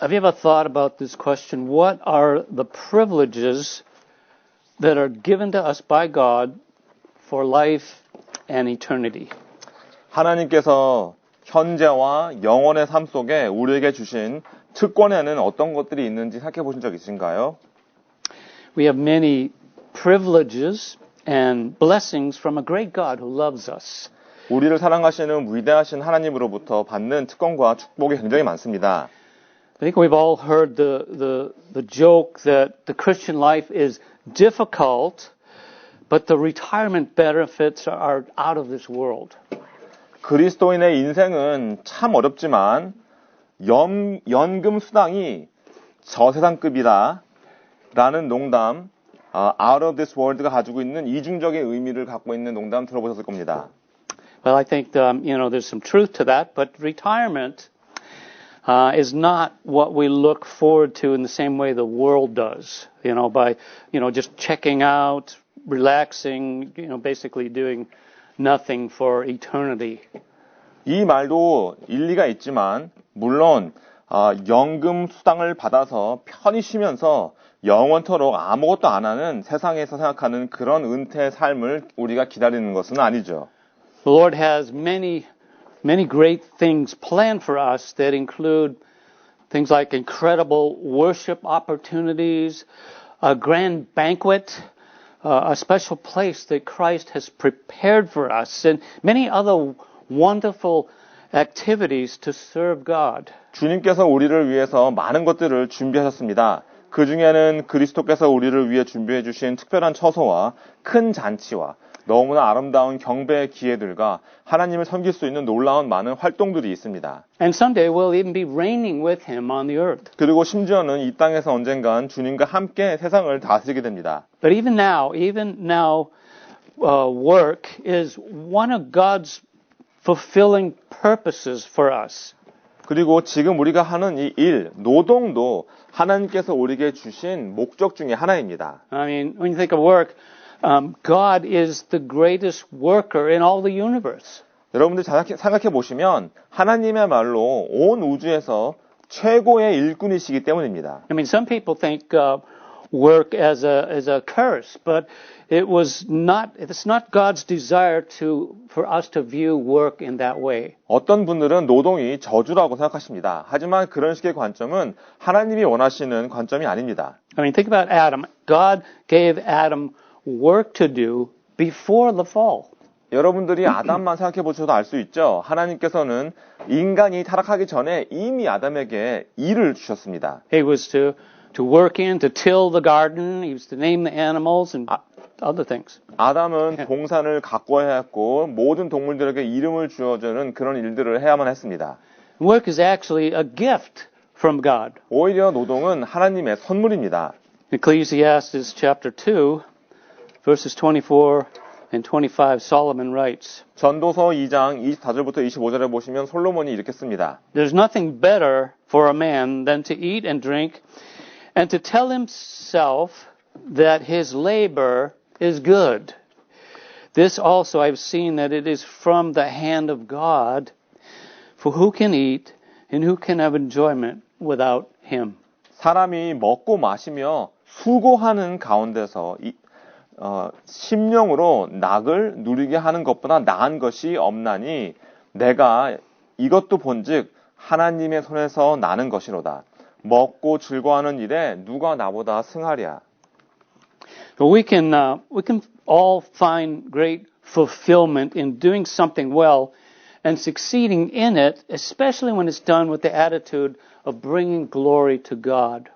Have you ever thought about this question? What are the privileges that are given to us by God for life and eternity? 하나님께서 현재와 영원의 삶 속에 우리에게 주신 특권에는 어떤 것들이 있는지 생각해 보신 적 있으신가요? We have many privileges and blessings from a great God who loves us. 우리를 사랑하시는 위대하신 하나님으로부터 받는 특권과 축복이 굉장히 많습니다. I think we've all heard the joke that the Christian life is difficult, but the retirement benefits are out of this world. 그리스도인의 인생은 참 어렵지만 연금 수당이 저세상급이다 라는 농담, out of this world가 가지고 있는 이중적인 의미를 갖고 있는 농담 들어보셨을 겁니다. Well, I think there's some truth to that, but retirement is not what we look forward to in the same way the world does. By just checking out, relaxing, basically doing nothing for eternity. 이 말도 일리가 있지만 물론 연금 수당을 받아서 편히 쉬면서 영원토록 아무것도 안 하는 세상에서 생각하는 그런 은퇴의 삶을 우리가 기다리는 것은 아니죠. The Lord has many great things planned for us that include things like incredible worship opportunities, a grand banquet, a special place that Christ has prepared for us, and many other wonderful activities to serve God. 주님께서 우리를 위해서 많은 것들을 준비하셨습니다. 그 중에는 그리스도께서 우리를 위해 준비해 주신 특별한 처소와 큰 잔치와 너무나 아름다운 경배의 기회들과 하나님을 섬길 수 있는 놀라운 많은 활동들이 있습니다. And someday we'll even be reigning with Him on the earth. 그리고 심지어는 이 땅에서 언젠간 주님과 함께 세상을 다스리게 됩니다. But even now, work is one of God's fulfilling purposes for us. 그리고 지금 우리가 하는 이 일, 노동도 하나님께서 우리에게 주신 목적 중에 하나입니다. I mean, when you think of work, God is the greatest worker in all the universe. 여러분들 생각해 보시면 하나님의말로 온 우주에서 최고의 일꾼이시기 때문입니다. I mean, some people think work as a curse, but it's not God's desire for us to view work in that way. 어떤 분들은 노동이 저주라고 생각하십니다. 하지만 그런 식의 관점은 하나님이 원하시는 관점이 아닙니다. I mean, think about Adam. God gave Adam work to do before the fall. 여러분들이 아담만 생각해 보셔도 알 수 있죠. 하나님께서는 인간이 타락하기 전에 이미 아담에게 일을 주셨습니다. He was to work to till the garden. He was to name the animals and other things. 아담은 동산을 가꿔야 했고 모든 동물들에게 이름을 주어주는 그런 일들을 해야만 했습니다. Work is actually a gift from God. 오히려 노동은 하나님의 선물입니다. Ecclesiastes chapter 2, verses 24 and 25, Solomon writes, 전도서 2장 24절부터 25절에 보시면 솔로몬이 이렇게 씁니다. There's nothing better for a man than to eat and drink and to tell himself that his labor is good. This also I've seen that it is from the hand of God, for who can eat and who can have enjoyment without him? 사람이 먹고 마시며 수고하는 가운데서 심령으로 낙을 누리게 하는 것보다 나은 것이 없나니 내가 이것도 본즉 하나님의 손에서 나는 것이로다. 먹고 즐거워하는 일에 누가 나보다 승하랴. We can all find great fulfillment in doing something well and succeeding in it, especially when it's done with the attitude of bringing glory to God.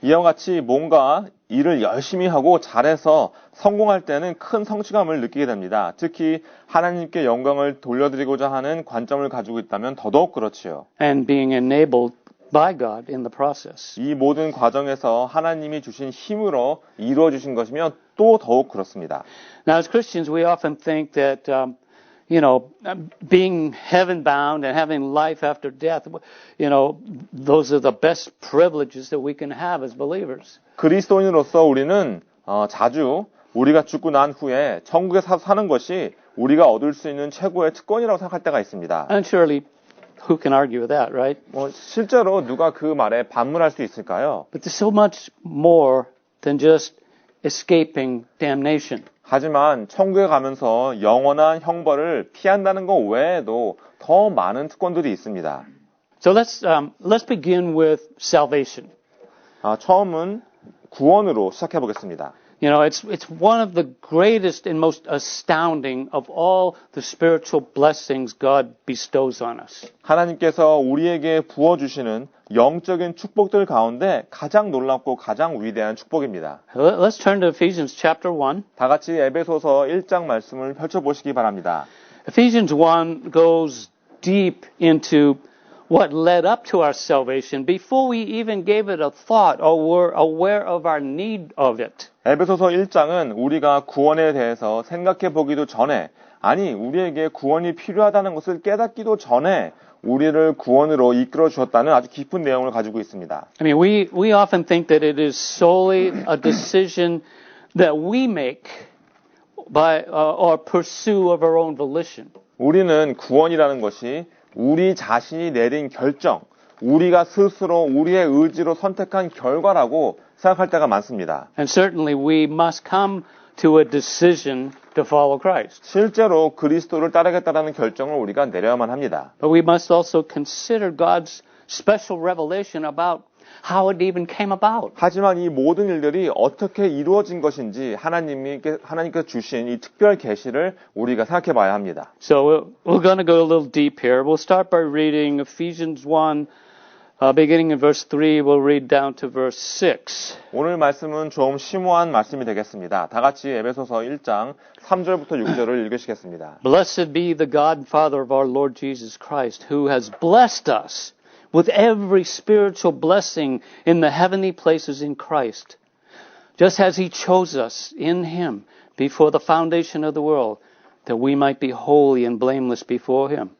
이와 같이 뭔가 일을 열심히 하고 잘해서 성공할 때는 큰 성취감을 느끼게 됩니다. 특히 하나님께 영광을 돌려드리고자 하는 관점을 가지고 있다면 더더욱 그렇지요. And being enabled by God in the process. 이 모든 과정에서 하나님이 주신 힘으로 이루어주신 것이며 또 더욱 그렇습니다. Now as Christians we often think that being heaven-bound and having life after death, those are the best privileges that we can have as believers. 그리스도인으로서 우리는 자주 우리가 죽고 난 후에 천국에 사는 것이 우리가 얻을 수 있는 최고의 특권이라고 생각할 때가 있습니다. And surely who can argue with that, right? 실제로 누가 그 말에 반문할 수 있을까요? But there's so much more than just escaping damnation. 하지만 천국에 가면서 영원한 형벌을 피한다는 것 외에도 더 많은 특권들이 있습니다. So let's begin with salvation. 처음은 구원으로 시작해 보겠습니다. You know, it's one of the greatest and most astounding of all the spiritual blessings God bestows on us. 하나님께서 우리에게 부어주시는 영적인 축복들 가운데 가장 놀랍고 가장 위대한 축복입니다. Let's turn to Ephesians chapter 1. 다 같이 에베소서 1장 말씀을 펼쳐보시기 바랍니다. Ephesians 1 goes deep into what led up to our salvation before we even gave it a thought or were aware of our need of it. 에베소서 1장은 우리가 구원에 대해서 생각해 보기도 전에, 아니 우리에게 구원이 필요하다는 것을 깨닫기도 전에 우리를 구원으로 이끌어 주었다는 아주 깊은 내용을 가지고 있습니다. I mean, we often think that it is solely a decision that we make by or pursue of our own volition. 우리는 구원이라는 것이 우리 자신이 내린 결정, 우리가 스스로 우리의 의지로 선택한 결과라고 생각할 때가 많습니다. And certainly we must come to a decision to follow Christ. 실제로 그리스도를 따르겠다라는 결정을 우리가 내려야만 합니다. But we must also consider God's special revelation about how it even came about. 하지만 이 모든 일들이 어떻게 이루어진 것인지 하나님께서 주신 이 특별 계시를 우리가 생각해 봐야 합니다. So we're going to go a little deep here. We'll start by reading Ephesians 1, beginning in verse 3. We'll read down to verse 6. 오늘 말씀은 좀 심오한 말씀이 되겠습니다. 다 같이 에베소서 1장 3절부터 6절을 읽으시겠습니다. Blessed be the God and Father of our Lord Jesus Christ, who has blessed us with every spiritual blessing in the heavenly places in Christ, just as he chose us in him before the foundation of the world, that we might be holy and blameless before him.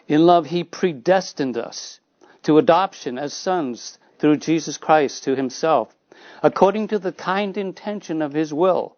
In love he predestined us to adoption as sons through Jesus Christ to himself, according to the kind intention of his will,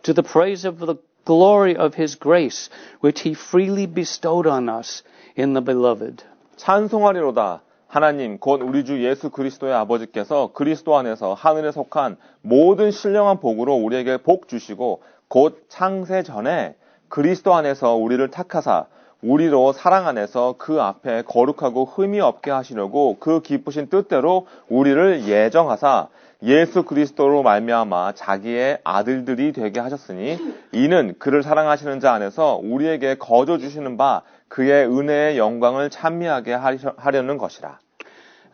to the praise of the glory of his grace, which he freely bestowed on us in the beloved. 찬송하리로다. 하나님 곧 우리 주 예수 그리스도의 아버지께서 그리스도 안에서 하늘에 속한 모든 신령한 복으로 우리에게 복 주시고 곧 창세 전에 그리스도 안에서 우리를 택하사 우리로 사랑 안에서 그 앞에 거룩하고 흠이 없게 하시려고 그 기쁘신 뜻대로 우리를 예정하사 예수 그리스도로 말미암아 자기의 아들들이 되게 하셨으니 이는 그를 사랑하시는 자 안에서 우리에게 거저 주시는 바 그의 은혜의 영광을 찬미하게 하려는 것이라.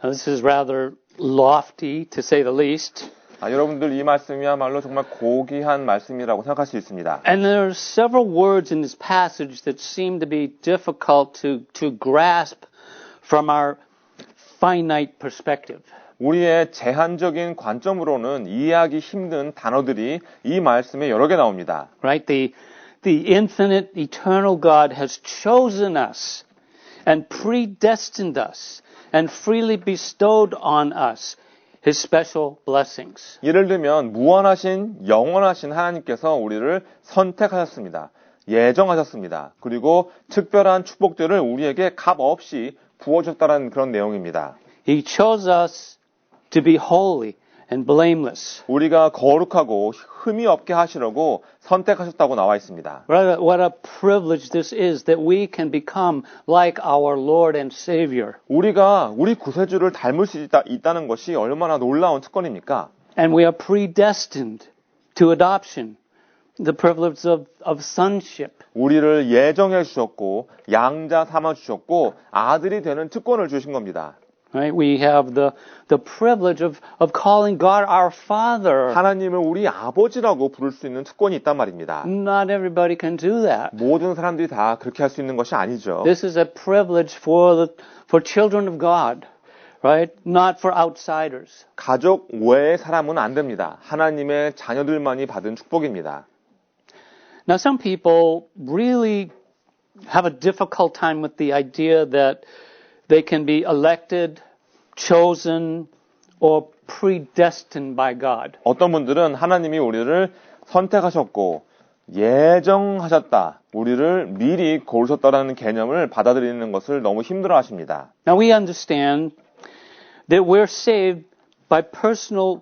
This is rather lofty, to say the least. 여러분들 이 말씀이야말로 정말 고귀한 말씀이라고 생각할 수 있습니다. And there are several words in this passage that seem to be difficult to grasp from our finite perspective. 우리의 제한적인 관점으로는 이해하기 힘든 단어들이 이 말씀에 여러 개 나옵니다. Right? The infinite, eternal God has chosen us and predestined us and freely bestowed on us his special blessings. 예를 들면 무한하신 영원하신 하나님께서 우리를 선택하셨습니다. 예정하셨습니다. 그리고 특별한 축복들을 우리에게 값없이 부어줬다는 그런 내용입니다. He chose us to be holy and blameless. 우리가 거룩하고 흠이 없게 하시려고 선택하셨다고 나와 있습니다. What a privilege this is that we can become like our Lord and Savior. 우리가 우리 구세주를 닮을 수 있다는 것이 얼마나 놀라운 특권입니까? And we are predestined to adoption, the privilege of sonship. 우리를 예정해 주셨고 양자 삼아 주셨고 아들이 되는 특권을 주신 겁니다. Right? We have the privilege of calling God our Father. 하나님을 우리 아버지라고 부를 수 있는 특권이 있단 말입니다. Not everybody can do that. 모든 사람들이 다 그렇게 할 수 있는 것이 아니죠. This is a privilege for children of God, right? Not for outsiders. 가족 외의 사람은 안 됩니다. 하나님의 자녀들만이 받은 축복입니다. Now, some people really have a difficult time with the idea that they can be elected, chosen, or predestined by God. 어떤 분들은 하나님이 우리를 선택하셨고 예정하셨다. 우리를 미리 고르셨다라는 개념을 받아들이는 것을 너무 힘들어 하십니다. Now we understand that we're saved by personal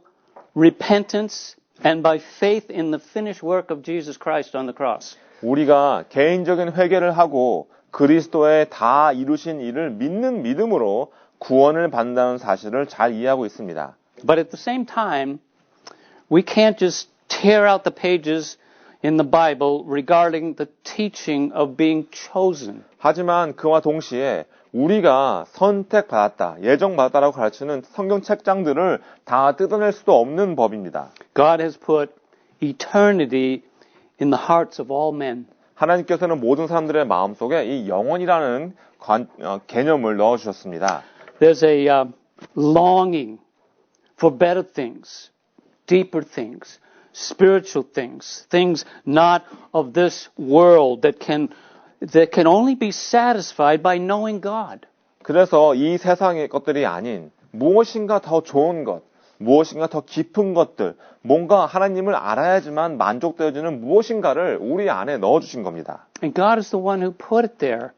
repentance and by faith in the finished work of Jesus Christ on the cross. 우리가 개인적인 회개를 하고 그리스도의 다 이루신 일을 믿는 믿음으로 구원을 받는다는 사실을 잘 이해하고 있습니다. But at the same time, we can't just tear out the pages in the Bible regarding the teaching of being chosen. 하지만 그와 동시에 우리가 선택받았다, 예정받았다라고 가르치는 성경 책장들을 다 뜯어낼 수도 없는 법입니다. God has put eternity in the hearts of all men. 하나님께서는 모든 사람들의 마음속에 이 영원이라는 개념을 넣어주셨습니다. There's a longing for better things, deeper things, spiritual things, things not of this world that can only be satisfied by knowing God. 그래서 이 세상의 것들이 아닌 무엇인가 더 좋은 것, 무엇인가 더 깊은 것들, 뭔가 하나님을 알아야지만 만족되어지는 무엇인가를 우리 안에 넣어주신 겁니다. And God is the one who put it there.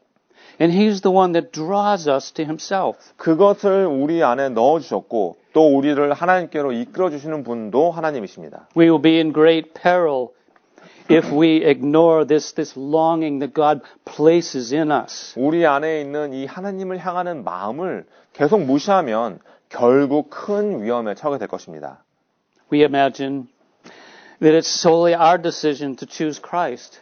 And He's the one that draws us to Himself. 그것을 우리 안에 넣어주셨고 또 우리를 하나님께로 이끌어주시는 분도 하나님이십니다. We will be in great peril if we ignore this longing that God places in us. 우리 안에 있는 이 하나님을 향하는 마음을 계속 무시하면 결국 큰 위험에 처하게 될 것입니다. We imagine that it's solely our decision to choose Christ.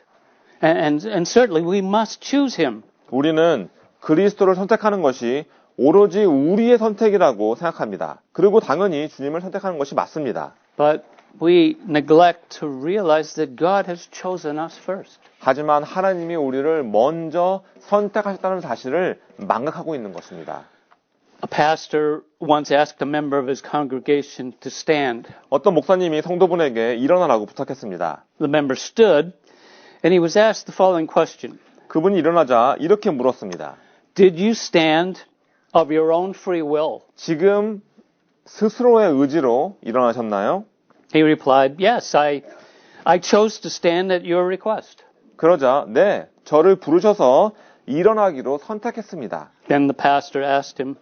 And certainly we must choose Him. 우리는 그리스도를 선택하는 것이 오로지 우리의 선택이라고 생각합니다. 그리고 당연히 주님을 선택하는 것이 맞습니다. But we neglect to realize that God has chosen us first. 하지만 하나님이 우리를 먼저 선택하셨다는 사실을 망각하고 있는 것입니다. A pastor once asked a member of his congregation to stand. 어떤 목사님이 성도분에게 일어나라고 부탁했습니다. The member stood, and he was asked the following question. 그분이 일어나자 이렇게 물었습니다. Did you stand of your own free will? 지금 스스로의 의지로 일어나셨나요? He replied, yes, I chose to stand at your request. 그러자 네, 저를 부르셔서 일어나기로 선택했습니다. Then the pastor asked him,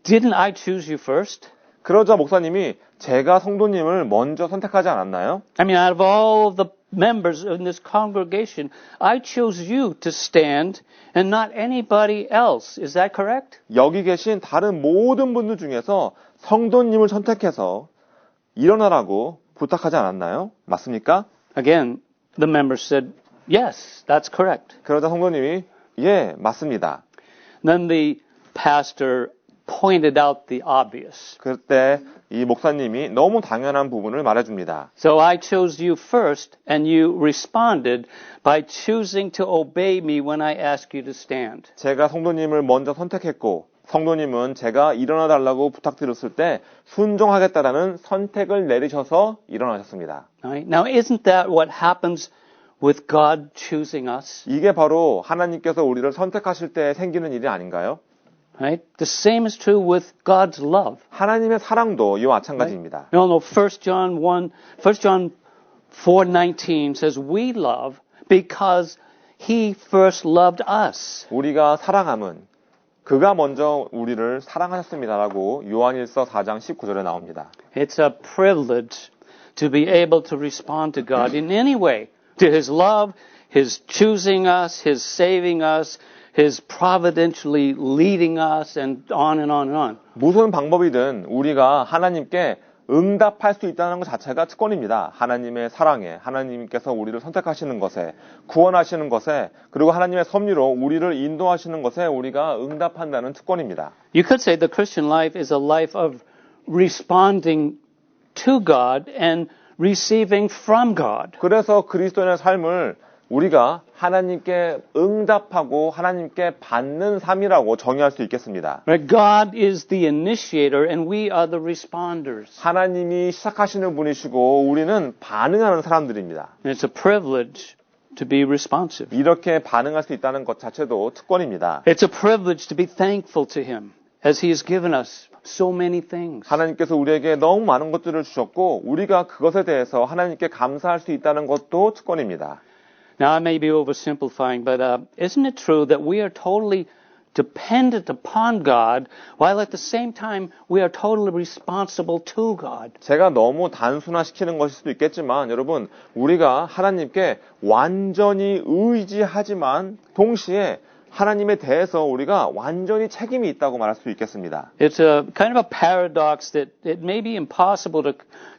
didn't I choose you first? 그러자 목사님이 제가 성도님을 먼저 선택하지 않았나요? I mean, out of all the members in this congregation, I chose you to stand and not anybody else. Is that correct? 여기 계신 다른 모든 분들 중에서 성도님을 선택해서 일어나라고 부탁하지 않았나요? 맞습니까? Again, the member said, yes, that's correct. 그러자 성도님이 예, 맞습니다. Then the pastor pointed out the obvious. 그때 이 목사님이 너무 당연한 부분을 말해줍니다. So I chose you first, and you responded by choosing to obey me when I asked you to stand. 제가 성도님을 먼저 선택했고 성도님은 제가 일어나 달라고 부탁드렸을 때 순종하겠다라는 선택을 내리셔서 일어나셨습니다. Right? Now, isn't that what happens with God choosing us? 이게 바로 하나님께서 우리를 선택하실 때 생기는 일이 아닌가요? Right? The same is true with God's love. 하나님의 사랑도 이와 마찬가지입니다. You know, 1 John 4:19 says we love because He first loved us. 우리가 사랑함은 그가 먼저 우리를 사랑하셨습니다라고 요한일서 4장 19절에 나옵니다. It's a privilege to be able to respond to God in any way, to His love, His choosing us, His saving us, His providentially leading us, and on and on and on. 무슨 방법이든 우리가 하나님께 응답할 수 있다는 것 자체가 특권입니다. 하나님의 사랑에, 하나님께서 우리를 선택하시는 것에, 구원하시는 것에, 그리고 하나님의 섭리로 우리를 인도하시는 것에 우리가 응답한다는 특권입니다. You could say the Christian life is a life of responding to God and receiving from God. 그래서 그리스도인의 삶을 우리가 하나님께 응답하고 하나님께 받는 삶이라고 정의할 수 있겠습니다. God is the initiator and we are the responders. 하나님이 시작하시는 분이시고 우리는 반응하는 사람들입니다. And it's a privilege to be responsive. 이렇게 반응할 수 있다는 것 자체도 특권입니다. It's a privilege to be thankful to Him. as He has given us so many things. 하나님께서 우리에게 너무 많은 것들을 주셨고 우리가 그것에 대해서 하나님께 감사할 수 있다는 것도 특권입니다. Now, I may be oversimplifying, but isn't it true that we are totally dependent upon God, while at the same time we are totally responsible to God? 제가 너무 단순화시키는 것일 수도 있겠지만 여러분 우리가 하나님께 완전히 의지하지만 동시에 하나님에 대해서 우리가 완전히 책임이 있다고 말할 수 있겠습니다. It's a kind of a paradox that it may be impossible to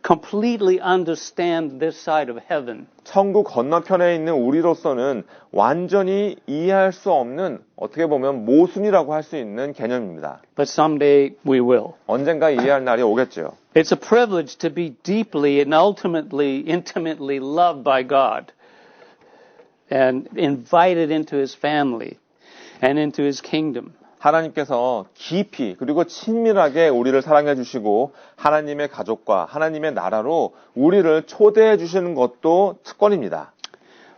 completely understand this side of heaven. 천국 건너편에 있는 우리로서는 완전히 이해할 수 없는 어떻게 보면 모순이라고 할 수 있는 개념입니다. But someday we will. 언젠가 이해할 날이 오겠죠. It's a privilege to be deeply and ultimately, intimately loved by God and invited into His family and into His kingdom. 하나님께서 깊이 그리고 친밀하게 우리를 사랑해 주시고 하나님의 가족과 하나님의 나라로 우리를 초대해 주시는 것도 특권입니다.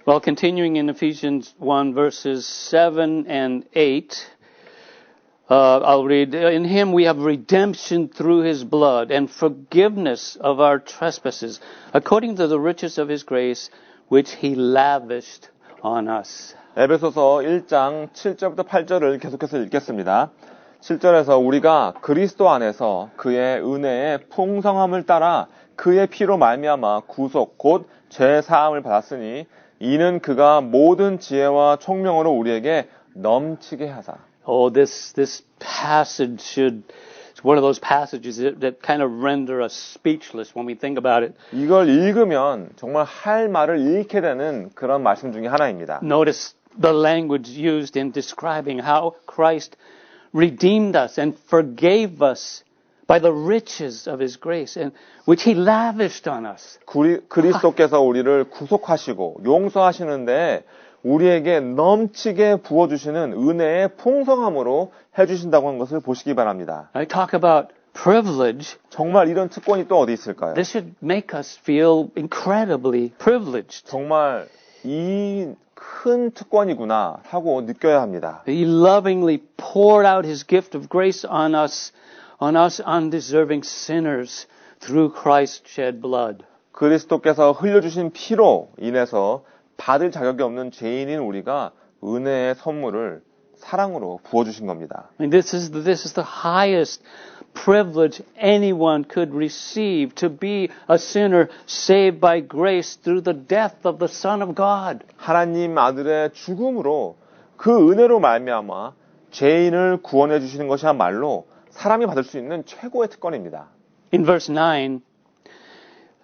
Well, continuing in Ephesians 1 verses 7 and 8, I'll read, In Him we have redemption through His blood and forgiveness of our trespasses, according to the riches of His grace, which He lavished on us. 에베소서 1장 7절부터 8절을 계속해서 읽겠습니다. 7절에서 우리가 그리스도 안에서 그의 은혜의 풍성함을 따라 그의 피로 말미암아 구속 곧 죄 사함을 받았으니 이는 그가 모든 지혜와 총명으로 우리에게 넘치게 하사. Oh, this passage it's one of those passages that kind of render us speechless when we think about it. 이걸 읽으면 정말 할 말을 잃게 되는 그런 말씀 중에 하나입니다. Notice the language used in describing how Christ redeemed us and forgave us by the riches of His grace, and which He lavished on us. 그리스도께서 우리를 구속하시고 용서하시는데 우리에게 넘치게 부어주시는 은혜의 풍성함으로 해주신다고 하는 것을 보시기 바랍니다. I talk about privilege. 정말 이런 특권이 또 어디 있을까요? This should make us feel incredibly privileged. 정말 이 큰 특권이구나 하고 느껴야 합니다. He lovingly poured out His gift of grace on us undeserving sinners through Christ's shed blood. 그리스도께서 흘려주신 피로 인해서 받을 자격이 없는 죄인인 우리가 은혜의 선물을 사랑으로 부어주신 겁니다. I mean, this is the highest privilege anyone could receive, to be a sinner saved by grace through the death of the Son of God. 하나님 아들의 죽음으로 그 은혜로 말미암아 죄인을 구원해 주시는 것이야말로 사람이 받을 수 있는 최고의 특권입니다. In verse 9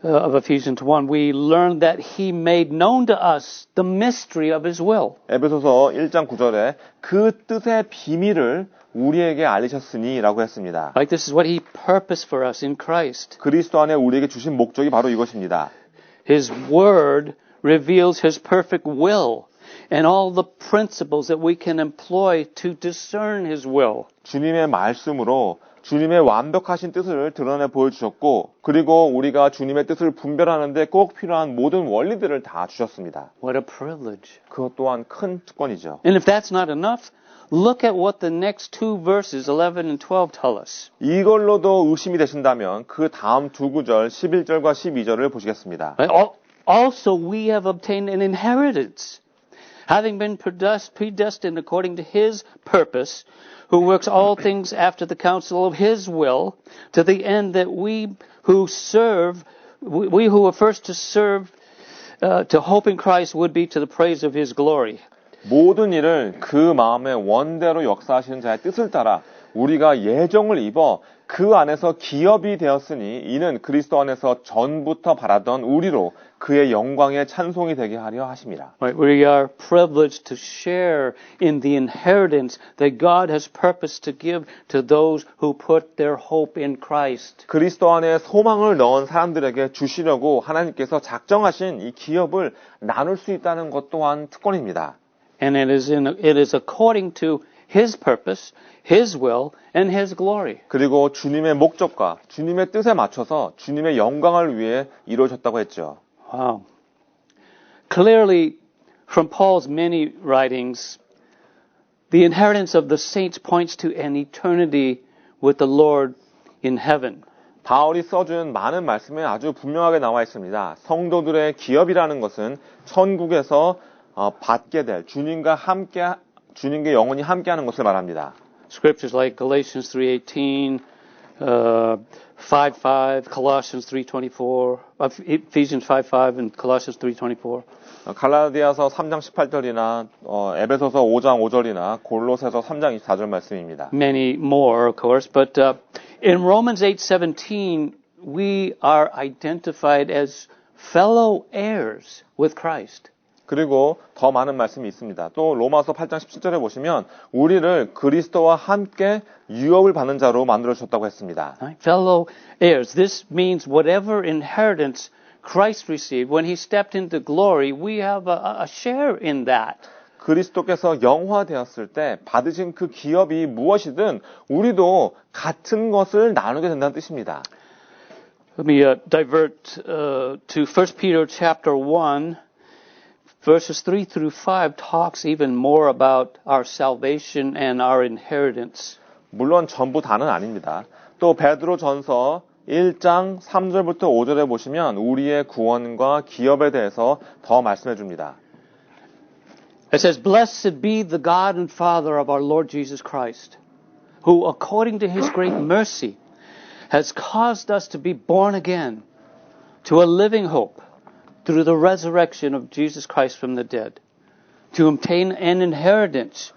of Ephesians 1, we learn that He made known to us the mystery of His will. 에베소서 1장 9절에 그 뜻의 비밀을 우리에게 알리셨으니 라고 했습니다. Like this is what He purposed for us in Christ. 그리스도 안에 우리에게 주신 목적이 바로 이것입니다. His Word reveals His perfect will and all the principles that we can employ to discern His will. 주님의 말씀으로 주님의 완벽하신 뜻을 드러내 보여주셨고 그리고 우리가 주님의 뜻을 분별하는 데 꼭 필요한 모든 원리들을 다 주셨습니다. What a privilege. 그것 또한 큰 특권이죠. And if that's not enough, look at what the next two verses, 11 and 12, tell us. 이걸로도 의심이 되신다면 그 다음 두 구절 11절과 12절을 보시겠습니다. Also we have obtained an inheritance, having been predestined according to His purpose, who works all things after the counsel of His will, to the end that we who were first to serve, to hope in Christ would be to the praise of His glory. 모든 일을 그 마음의 원대로 역사하시는 자의 뜻을 따라 우리가 예정을 입어 그 안에서 기업이 되었으니 이는 그리스도 안에서 전부터 바라던 우리로 그의 영광의 찬송이 되게 하려 하심이라. We are privileged to share in the inheritance that God has purposed to give to those who put their hope in Christ. 그리스도 안에 소망을 넣은 사람들에게 주시려고 하나님께서 작정하신 이 기업을 나눌 수 있다는 것 또한 특권입니다. And it is according to His purpose, His will, and His glory. 그리고 주님의 목적과 주님의 뜻에 맞춰서 주님의 영광을 위해 이루어졌다고 했죠. Wow. Clearly, from Paul's many writings, the inheritance of the saints points to an eternity with the Lord in heaven. 바울이 써준 많은 말씀에 아주 분명하게 나와 있습니다. 성도들의 기업이라는 것은 천국에서 받게 될 주님과 영원히 함께하는 것을 말합니다. Scriptures like Galatians 3:18, 5:5, Colossians 3:24, Ephesians 5:5, and Colossians 3:24. 갈라디아서 3장 18절이나 에베소서 5장 5절이나 골로새서 3장 24절 말씀입니다. Many more, of course, but in Romans 8:17, we are identified as fellow heirs with Christ. 그리고 더 많은 말씀이 있습니다. 또 로마서 8장 17절에 보시면 우리를 그리스도와 함께 유업을 받는 자로 만들어 주셨다고 했습니다. Right? Fellow heirs. This means whatever inheritance Christ received when he stepped into glory, we have a share in that. 그리스도께서 영화되었을 때 받으신 그 기업이 무엇이든 우리도 같은 것을 나누게 된다는 뜻입니다. Let me divert to 1 Peter chapter 1, verses 3 through 5 talks even more about our salvation and our inheritance. 물론 전부 다는 아닙니다. 또 베드로전서 1장 3절부터 5절에 보시면 우리의 구원과 기업에 대해서 더 말씀해 줍니다. It says, Blessed be the God and Father of our Lord Jesus Christ, who according to his great mercy has caused us to be born again to a living hope through the resurrection of Jesus Christ from the dead, to obtain an inheritance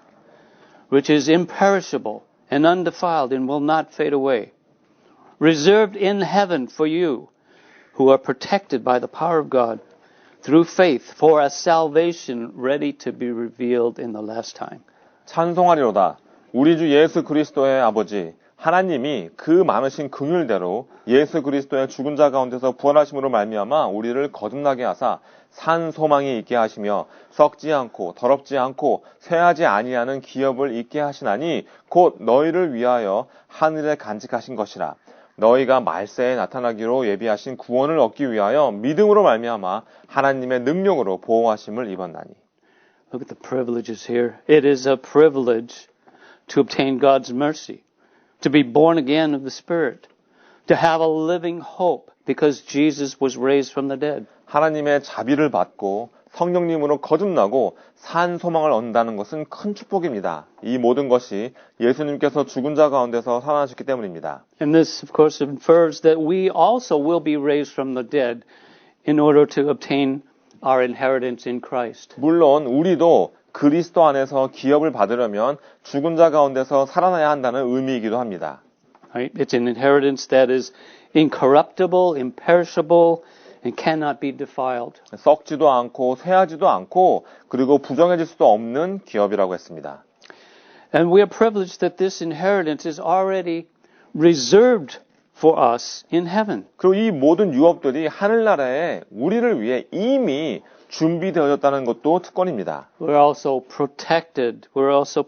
which is imperishable and undefiled and will not fade away, reserved in heaven for you who are protected by the power of God through faith for a salvation ready to be revealed in the last time. 찬송하리로다. 우리 주 예수 그리스도의 아버지 하나님이 그 많으신 긍휼대로 예수 그리스도의 죽은 자 가운데서 부활하심으로 말미암아 우리를 거듭나게 하사 산 소망이 있게 하시며 썩지 않고 더럽지 않고 쇠하지 아니하는 기업을 있게 하시나니 곧 너희를 위하여 하늘에 간직하신 것이라. 너희가 말세에 나타나기로 예비하신 구원을 얻기 위하여 믿음으로 말미암아 하나님의 능력으로 보호하심을 입었나니. Look at the privileges here. It is a privilege to obtain God's mercy, to be born again of the Spirit, to have a living hope because Jesus was raised from the dead. 하나님의 자비를 받고 성령님으로 거듭나고 산 소망을 얻는다는 것은 큰 축복입니다. 이 모든 것이 예수님께서 죽은 자 가운데서 살아나셨기 때문입니다. And this, of course, infers that we also will be raised from the dead in order to obtain our inheritance in Christ. 물론 우리도 그리스도 안에서 기업을 받으려면 죽은 자 가운데서 살아나야 한다는 의미이기도 합니다. Right? It's an inheritance that is incorruptible, imperishable, and cannot be defiled. 썩지도 않고 쇠하지도 않고 그리고 부정해질 수도 없는 기업이라고 했습니다. And we are privileged that this inheritance is already reserved for us in heaven. 그리고 이 모든 유업들이 하늘나라에 우리를 위해 이미 준비되어졌다는 것도 특권입니다. We're also protected. We're also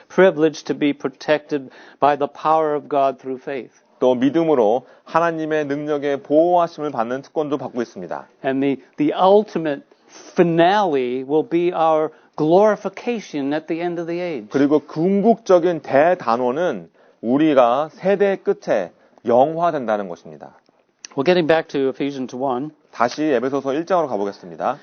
privileged to be protected by the power of God through faith. 또 믿음으로 하나님의 능력에 보호하심을 받는 특권도 받고 있습니다. And the ultimate finale will be our glorification at the end of the age. 그리고 궁극적인 대단원은 우리가 세대 끝에 영화된다는 것입니다. Well, getting back to Ephesians 1, 다시 에베소서 1장으로 가보겠습니다.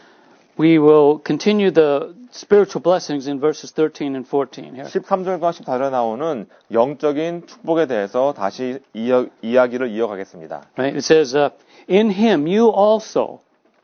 we will continue the spiritual blessings in verses 13 and 14 here. 13절과 14절에 나오는 영적인 축복에 대해서 다시 이야기를 이어가겠습니다. Right? It says, in him you also,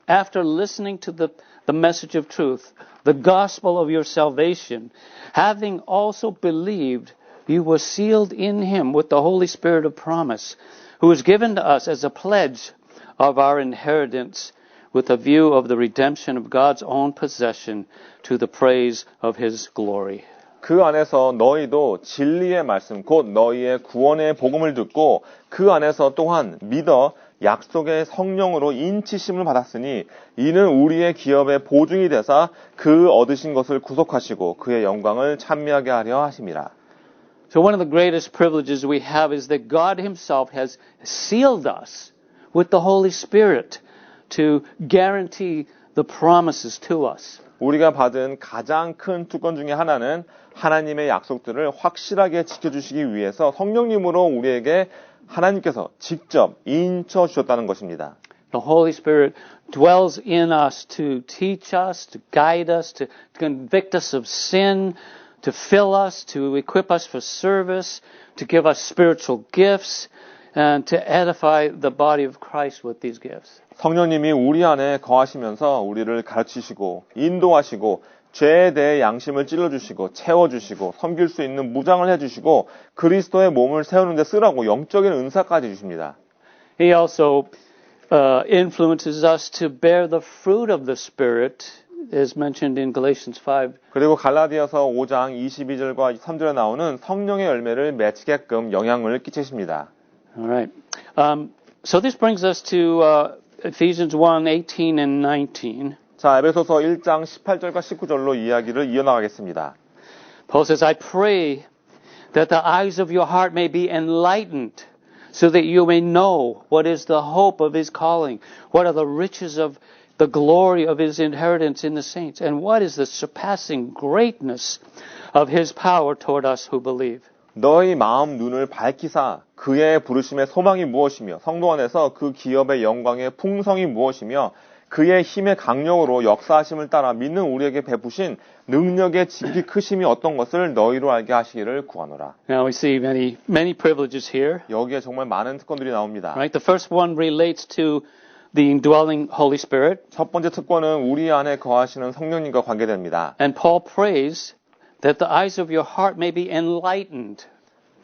after listening to the message of truth, the gospel of your salvation, having also believed, you were sealed in him with the Holy Spirit of promise, who is given to us as a pledge of our inheritance, with a view of the redemption of God's own possession to the praise of his glory. 그 안에서 너희도 진리의 말씀, 곧 너희의 구원의 복음을 듣고 그 안에서 또한 믿어 약속의 성령으로 인치심을 받았으니 이는 우리의 기업의 보증이 되사 그 얻으신 것을 구속하시고 그의 영광을 찬미하게 하려 하심이라. So one of the greatest privileges we have is that God himself has sealed us with the Holy Spirit to guarantee the promises to us. 우리가 받은 가장 큰 특권 중에 하나는 하나님의 약속들을 확실하게 지켜주시기 위해서 성령님으로 우리에게 하나님께서 직접 인쳐 주셨다는 것입니다. The Holy Spirit dwells in us to teach us, to guide us, to convict us of sin, to fill us, to equip us for service, to give us spiritual gifts, and to edify the body of Christ with these gifts. 성령님이 우리 안에 거하시면서 우리를 가르치시고 인도하시고 죄에 대해 양심을 찔러주시고 채워주시고 섬길 수 있는 무장을 해주시고 그리스도의 몸을 세우는 데 쓰라고 영적인 은사까지 주십니다. He also influences us to bear the fruit of the Spirit, as mentioned in Galatians 5. 그리고 갈라디아서 5장 22절과 3절에 나오는 성령의 열매를 맺게끔 영향을 끼치십니다. All right. So this brings us to Ephesians 1:18 and 19. 자, 에베소서 1장 18절과 19절로 이야기를 이어나가겠습니다. Paul says, I pray that the eyes of your heart may be enlightened, so that you may know what is the hope of his calling, what are the riches of the glory of his inheritance in the saints, and what is the surpassing greatness of his power toward us who believe. 너희 마음 눈을 밝히사 그의 부르심의 소망이 무엇이며 성도 안에서 그 기업의 영광의 풍성이 무엇이며 그의 힘의 강력으로 역사하심을 따라 믿는 우리에게 베푸신 능력의 깊이 크심이 어떤 것을 너희로 알게 하시기를 구하노라. Now we see many privileges here. 여기에 정말 많은 특권들이 나옵니다. Right? The first one relates to the indwelling Holy Spirit. 첫 번째 특권은 우리 안에 거하시는 성령님과 관계됩니다. And Paul prays that the eyes of your heart may be enlightened.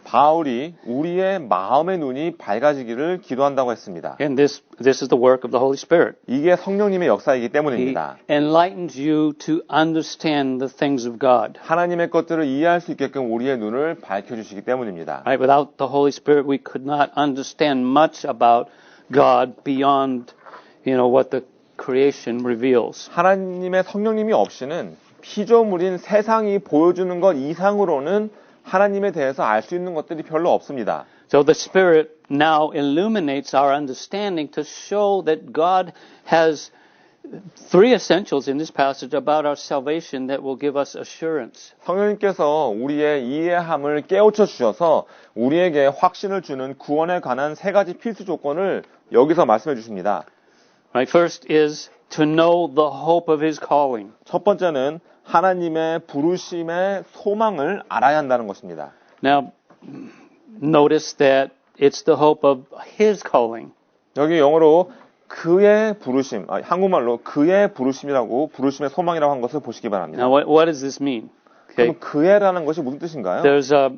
바울이 우리의 마음의 눈이 밝아지기를 기도한다고 했습니다. And this is the work of the Holy Spirit. 이게 성령님의 역사이기 He 때문입니다. enlightens you to understand the things of God. 하나님의 것들을 이해할 수 있게끔 우리의 눈을 밝혀주시기 때문입니다. Right? Without the Holy Spirit, we could not understand much about God beyond, what the creation reveals. 하나님의 성령님이 없이는 피조물인 세상이 보여주는 것 이상으로는 하나님에 대해서 알 수 있는 것들이 별로 없습니다. So the Spirit now illuminates our understanding to show that God has three essentials in this passage about our salvation that will give us assurance. 성령님께서 우리의 이해함을 깨우쳐 주셔서 우리에게 확신을 주는 구원에 관한 세 가지 필수 조건을 여기서 말씀해 주십니다. Right? First is to know the hope of His calling. 첫 번째는 하나님의 부르심의 소망을 알아야 한다는 것입니다. Now, notice that it's the hope of His calling. 여기 영어로 그의 부르심, 한국말로 그의 부르심이라고 부르심의 소망이라고 한 것을 보시기 바랍니다. Now, what does this mean? Okay. 그럼 그의라는 것이 무슨 뜻인가요? There's a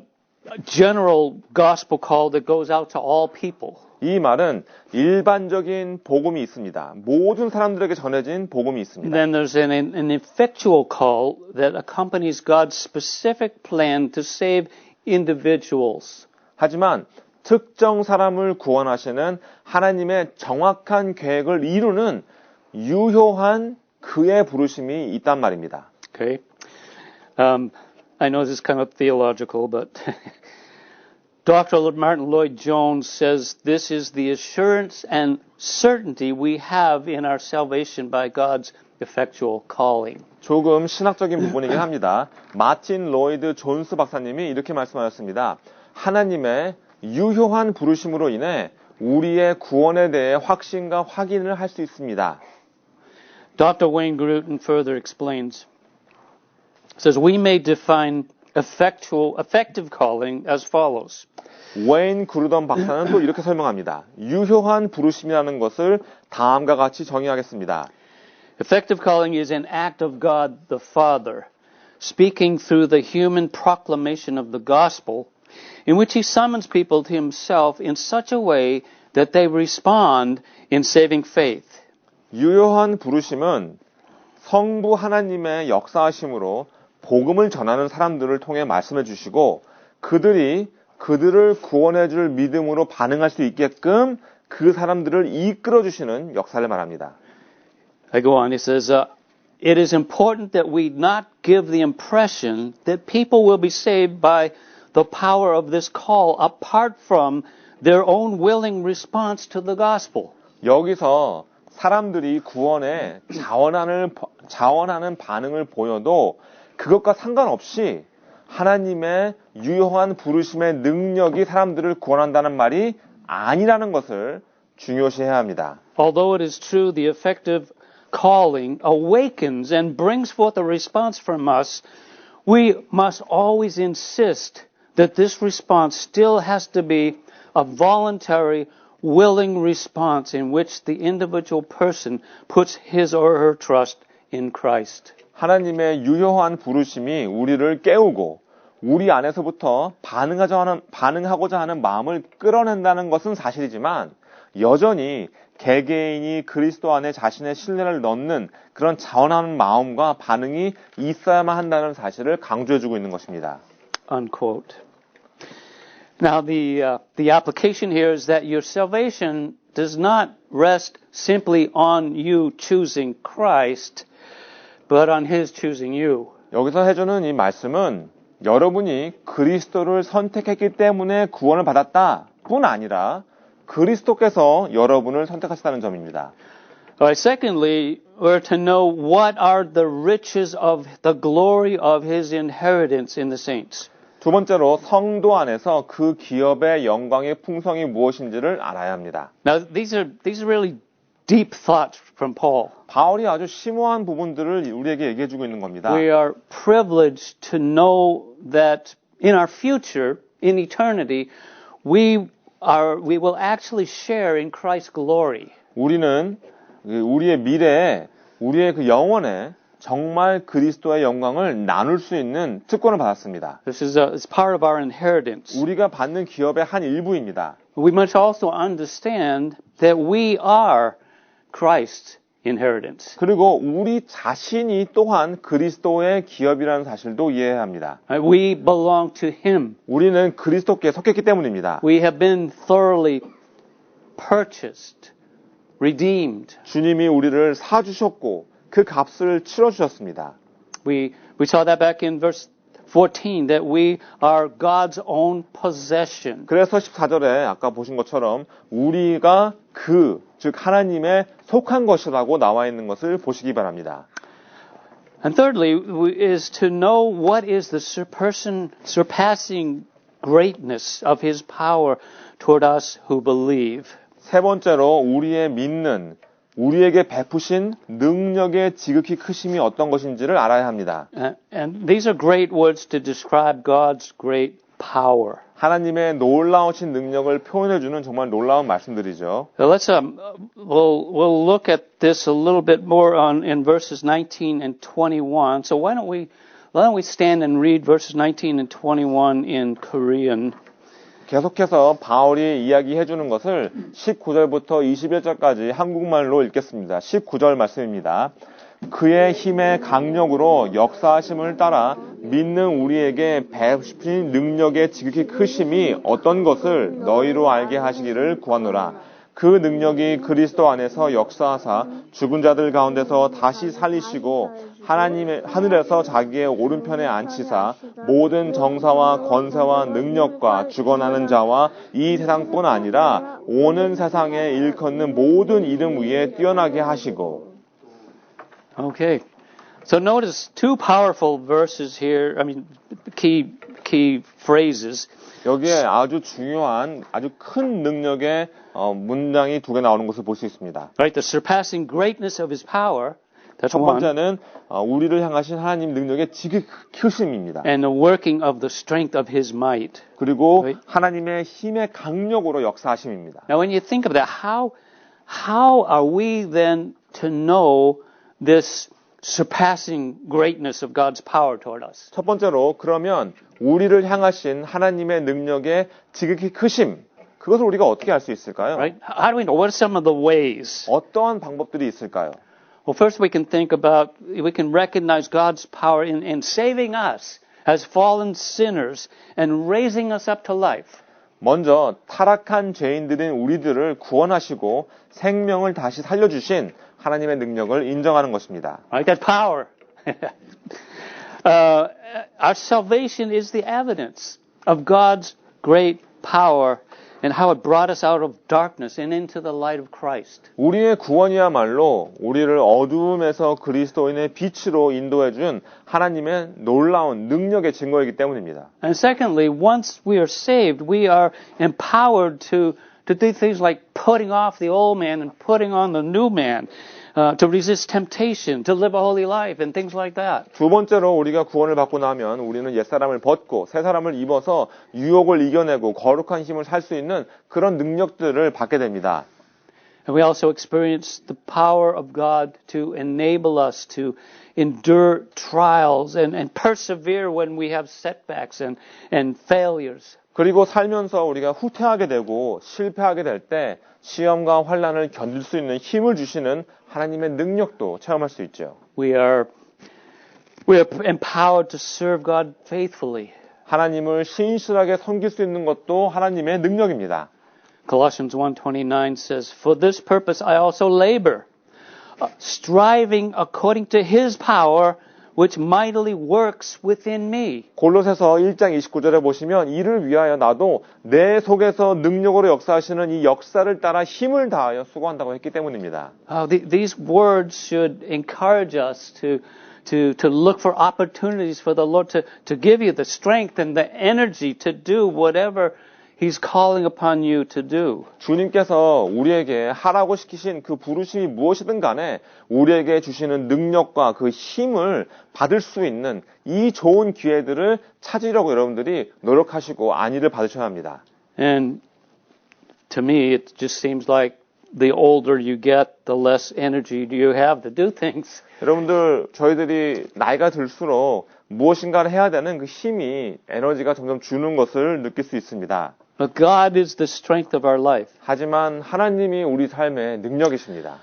general gospel call that goes out to all people. 이 말은 일반적인 복음이 있습니다. 모든 사람들에게 전해진 복음이 있습니다. Then there's an effectual call that accompanies God's specific plan to save individuals. 하지만 특정 사람을 구원하시는 하나님의 정확한 계획을 이루는 유효한 그의 부르심이 있단 말입니다. Okay. I know this is kind of theological, but Dr. Martin Lloyd-Jones says this is the assurance and certainty we have in our salvation by God's effectual calling. 조금 신학적인 부분이긴 합니다. 마틴 로이드 존스 박사님이 이렇게 말씀하셨습니다. 하나님의 유효한 부르심으로 인해 우리의 구원에 대해 확신과 확인을 할 수 있습니다. Dr. Wayne Grudem further explains, says we may define effective calling as follows. 웨인 그루던 박사는 또 이렇게 설명합니다. 유효한 부르심이라는 것을 다음과 같이 정의하겠습니다. Effective calling is an act of God the Father, speaking through the human proclamation of the gospel, in which He summons people to Himself in such a way that they respond in saving faith. 유효한 부르심은 성부 하나님의 역사하심으로 복음을 전하는 사람들을 통해 말씀해 주시고 그들을 구원해 줄 믿음으로 반응할 수 있게끔 그 사람들을 이끌어 주시는 역사를 말합니다. I go on, he says, it is important that we not give the impression that people will be saved by the power of this call apart from their own willing response to the gospel. 여기서 사람들이 구원에 자원하는 반응을 보여도 그것과 상관없이 하나님의 유효한 부르심의 능력이 사람들을 구원한다는 말이 아니라는 것을 중요시해야 합니다. Although it is true the effective calling awakens and brings forth a response from us, we must always insist that this response still has to be a voluntary, willing response in which the individual person puts his or her trust in Christ. 하나님의 유효한 부르심이 우리를 깨우고 우리 안에서부터 반응하고자 하는 마음을 끌어낸다는 것은 사실이지만 여전히 개개인이 그리스도 안에 자신의 신뢰를 넣는 그런 자원하는 마음과 반응이 있어야만 한다는 사실을 강조해주고 있는 것입니다. Unquote. Now the application here is that your salvation does not rest simply on you choosing Christ, but on His choosing you. 여기서 해주는 이 말씀은 여러분이 그리스도를 선택했기 때문에 구원을 받았다 뿐 아니라 그리스도께서 여러분을 선택하셨다는 점입니다. Alright, secondly, we're to know what are the riches of the glory of His inheritance in the saints. 두 번째로 성도 안에서 그 기업의 영광의 풍성이 무엇인지를 알아야 합니다. Now, these are really deep thoughts from Paul. 바울이 아주 심오한 부분들을 우리에게 얘기해주고 있는 겁니다. We are privileged to know that in our future, in eternity, we will actually share in Christ's glory. 우리는 우리의 미래에, 우리의 그 영혼에 정말 그리스도의 영광을 나눌 수 있는 특권을 받았습니다. This is it's part of our inheritance. 우리가 받는 기업의 한 일부입니다. We must also understand that we are Christ's inheritance. 그리고 우리 자신이 또한 그리스도의 기업이라는 사실도 이해해야 합니다. We belong to Him. 우리는 그리스도께 속했기 때문입니다. We have been thoroughly purchased, redeemed. 주님이 우리를 사주셨고 그 값을 치러주셨습니다. We saw that back in verse 14, that we are God's own possession. 그래서 14절에 아까 보신 것처럼 우리가 즉 하나님의 속한 것이라고 나와 있는 것을 보시기 바랍니다. And thirdly, is to know what is the surpassing greatness of His power toward us who believe. 세 번째로 우리에게 베푸신 능력의 지극히 크심이 어떤 것인지를 알아야 합니다. And these are great words to describe God's great power. 하나님의 놀라우신 능력을 표현해주는 정말 놀라운 말씀들이죠. So we'll look at this a little bit more in verses 19 and 21. So why don't we stand and read verses 19 and 21 in Korean? 계속해서 바울이 이야기해주는 것을 19절부터 21절까지 한국말로 읽겠습니다. 19절 말씀입니다. 그의 힘의 강력으로 역사하심을 따라 믿는 우리에게 베푸신 능력의 지극히 크심이 어떤 것을 너희로 알게 하시기를 구하노라. 그 능력이 그리스도 안에서 역사하사 죽은 자들 가운데서 다시 살리시고 하나님의 하늘에서 자기의 오른편에 앉히사 모든 정사와 권세와 능력과 주권하는 자와 이 세상뿐 아니라 오는 세상에 일컫는 모든 이름 위에 뛰어나게 하시고. Okay. So notice two powerful verses here. I mean, key phrases. 여기에 아주 중요한, 아주 큰 능력의 문장이 두 개 나오는 것을 볼 수 있습니다. Right, the surpassing greatness of His power. That's 첫 one. 번째는 우리를 향하신 하나님 능력의 지극히 크심입니다. And the working of the strength of His might. 그리고 Right. 하나님의 힘의 강력으로 역사하심입니다. Now, when you think of that, how are we then to know this surpassing greatness of God's power toward us? 첫 번째로 그러면 우리를 향하신 하나님의 능력의 지극히 크심, 그것을 우리가 어떻게 알 수 있을까요? Right? How do we know? What are some of the ways? 어떠한 방법들이 있을까요? Well, first we can recognize God's power in saving us as fallen sinners and raising us up to life. 먼저 타락한 죄인들인 우리들을 구원하시고 생명을 다시 살려주신 하나님의 능력을 인정하는 것입니다. Right? That power. Our salvation is the evidence of God's great power and how it brought us out of darkness and into the light of Christ. 우리의 구원이야말로 우리를 어두움에서 그리스도인의 빛으로 인도해준 하나님의 놀라운 능력의 증거이기 때문입니다. And secondly, once we are saved, we are empowered to do things like putting off the old man and putting on the new man, to resist temptation, to live a holy life, and things like that. 두 번째로 우리가 구원을 받고 나면 우리는 옛사람을 벗고 새사람을 입어서 유혹을 이겨내고 거룩한 힘을 살 수 있는 그런 능력들을 받게 됩니다. And we also experience the power of God to enable us to endure trials and persevere when we have setbacks and failures. 그리고 살면서 우리가 후퇴하게 되고 실패하게 될 때 시험과 환난을 견딜 수 있는 힘을 주시는 하나님의 능력도 체험할 수 있죠. We are empowered to serve God faithfully. 하나님을 신실하게 섬길 수 있는 것도 하나님의 능력입니다. Colossians 1:29 says, "For this purpose I also labor, striving according to His power, which mightily works within me." 골로새서 1장 29절에 보시면 이를 위하여 나도 내 속에서 능력으로 역사하시는 이 역사를 따라 힘을 다하여 수고한다고 했기 때문입니다. These words should encourage us to look for opportunities for the Lord to give you the strength and the energy to do whatever He's calling upon you to do. 주님께서 우리에게 하라고 시키신 그 부르심이 무엇이든 간에 우리에게 주시는 능력과 그 힘을 받을 수 있는 이 좋은 기회들을 찾으려고 여러분들이 노력하시고 안위를 받으셔야 합니다. And to me, it just seems like the older you get, the less energy do you have to do things. 여러분들, 저희들이 나이가 들수록 무엇인가를 해야 되는 그 힘이, 에너지가 점점 주는 것을 느낄 수 있습니다. But God is the strength of our life. 하지만 하나님이 우리 삶의 능력이십니다.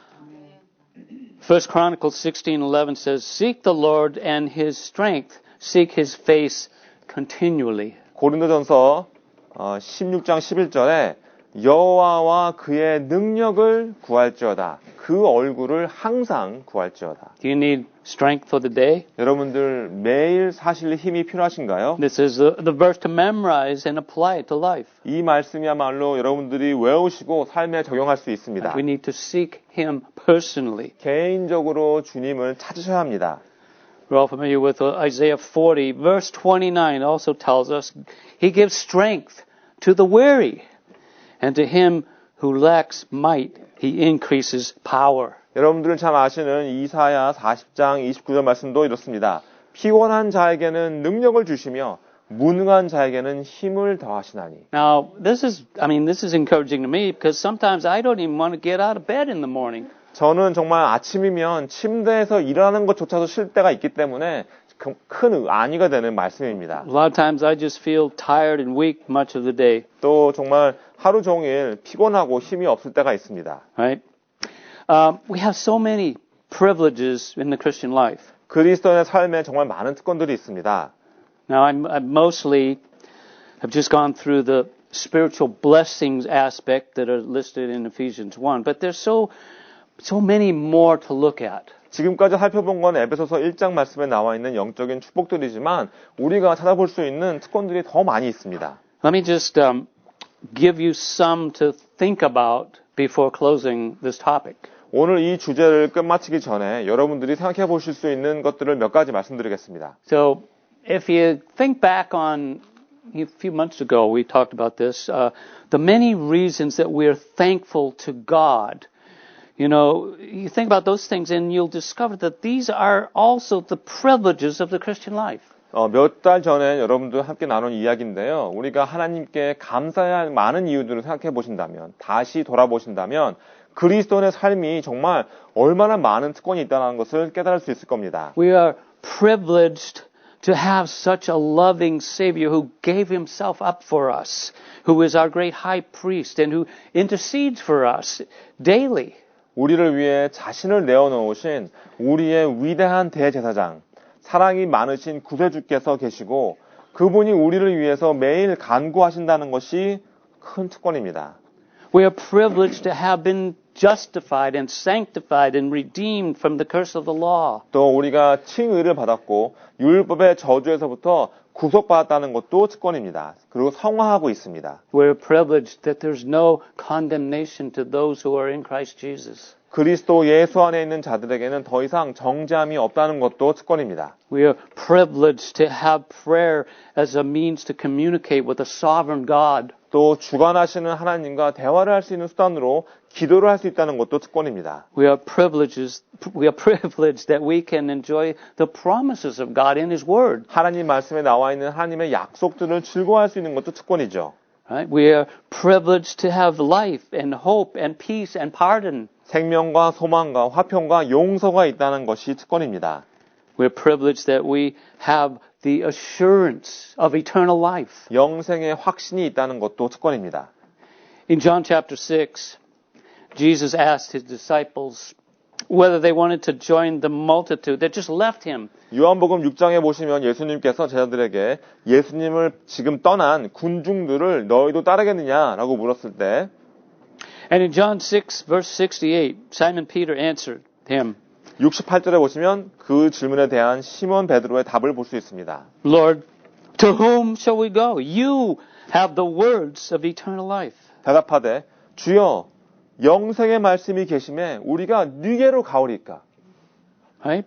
1 Chronicles 16:11 says, "Seek the Lord and His strength, seek His face continually." 고린도전서 16장 11절에 여호와와 그의 능력을 구할지어다. 그 얼굴을 항상 구할지어다. Do you need strength for the day? 여러분들 매일 사실 힘이 필요하신가요? This is the verse to memorize and apply it to life. 이 말씀이야말로 여러분들이 외우시고 삶에 적용할 수 있습니다. We need to seek Him personally. 개인적으로 주님을 찾으셔야 합니다. We're all familiar with Isaiah 40. Verse 29 also tells us He gives strength to the weary, and to him who lacks might, He increases power. 여러분들은 잘 아시는 이사야 40장 29절 말씀도 이렇습니다. 피곤한 자에게는 능력을 주시며 무능한 자에게는 힘을 더하시나니. Now, this is encouraging to me because sometimes I don't even want to get out of bed in the morning. 저는 정말 아침이면 침대에서 일어나는 것조차도 싫을 때가 있기 때문에 큰 안위가 되는 말씀입니다. A lot of times I just feel tired and weak much of the day. 또 정말 하루 종일 피곤하고 힘이 없을 때가 있습니다. Right? We have so many privileges in the Christian life. 그리스도인의 삶에 정말 많은 특권들이 있습니다. Now, I mostly have just gone through the spiritual blessings aspect that are listed in Ephesians 1, but there's so many more to look at. 지금까지 살펴본 건 에베소서 1장 말씀에 나와 있는 영적인 축복들이지만 우리가 찾아볼 수 있는 특권들이 더 많이 있습니다. Let me just give you some to think about before closing this topic. 오늘 이 주제를 끝마치기 전에 여러분들이 생각해 보실 수 있는 것들을 몇 가지 말씀드리겠습니다. So, if you think back on a few months ago, we talked about this, the many reasons that we're thankful to God. You know, you think about those things and you'll discover that these are also the privileges of the Christian life. 몇 달 전에 여러분들 함께 나눈 이야기인데요. 우리가 하나님께 감사해야 할 많은 이유들을 생각해 보신다면, 다시 돌아보신다면 그리스도인의 삶이 정말 얼마나 많은 특권이 있다는 것을 깨달을 수 있을 겁니다. We are privileged to have such a loving Savior who gave Himself up for us, who is our great high priest and who intercedes for us daily. 우리를 위해 자신을 내어놓으신 우리의 위대한 대제사장, 사랑이 많으신 구세주께서 계시고 그분이 우리를 위해서 매일 간구하신다는 것이 큰 특권입니다. We are privileged to have been justified and sanctified and redeemed from the curse of the law. 또 우리가 칭의를 받았고 율법의 저주에서부터 구속받았다는 것도 특권입니다. 그리고 성화하고 있습니다. We're privileged that there's no condemnation to those who are in Christ Jesus. 그리스도 예수 안에 있는 자들에게는 더 이상 정죄함이 없다는 것도 특권입니다. We are privileged to have prayer as a means to communicate with a sovereign God. 또 주관하시는 하나님과 대화를 할 수 있는 수단으로 기도를 할 수 있다는 것도 특권입니다. We are privileged that we can enjoy the promises of God in His Word. 하나님 말씀에 나와 있는 하나님의 약속들을 즐거워할 수 있는 것도 특권이죠. Right? We are privileged to have life and hope and peace and pardon. 생명과 소망과 화평과 용서가 있다는 것이 특권입니다. We're privileged that we have the assurance of eternal life. 영생의 확신이 있다는 것도 특권입니다. In John chapter 6, Jesus asked his disciples whether they wanted to join the multitude that just left him. 요한복음 6장에 보시면 예수님께서 제자들에게 예수님을 지금 떠난 군중들을 너희도 따르겠느냐라고 물었을 때 And in John 6, verse 68, Simon Peter answered him, 68절에 보시면 그 질문에 대한 시몬 베드로의 답을 볼 수 있습니다. Lord, to whom shall we go? You have the words of eternal life. 대답하되 주여 영생의 말씀이 계심에 우리가 네게로 가오리까? Right?